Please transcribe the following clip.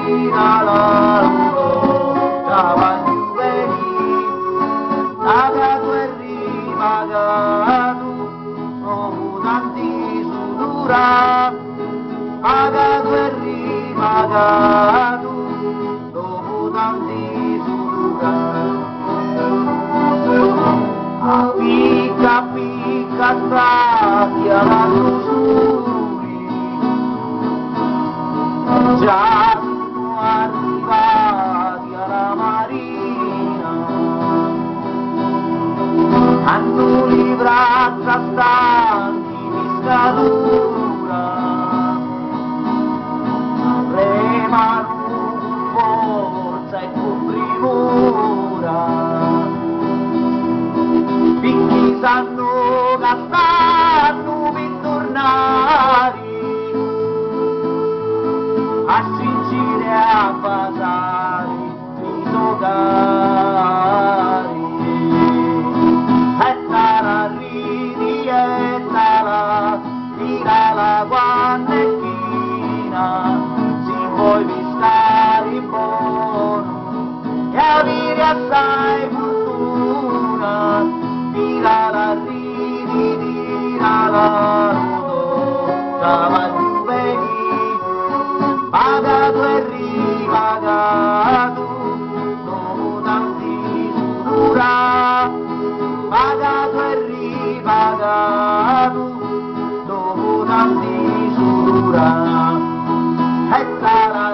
tiralo, giovani giovani, pagato e ripagato, dopo tanti sudura, pagato e ripagato, dopo tanti sudura. Picca picca stacchi alla sussurri, già sono arrivati alla marina, hanno le braccia stanchi di scadura, remano con forza e con primura. Picchi sanno che stanno per tornare a scincire a basare i sogari. E tala ridi e tala, tira la guannettina, si vuoi viscare buono e avere assai fortuna. Tirala, ridi, tirala, rudo, giovani giovani, pagato e ripagato, dopo tanti sudura, pagato e ripagato, dopo tanti sudura, e tala,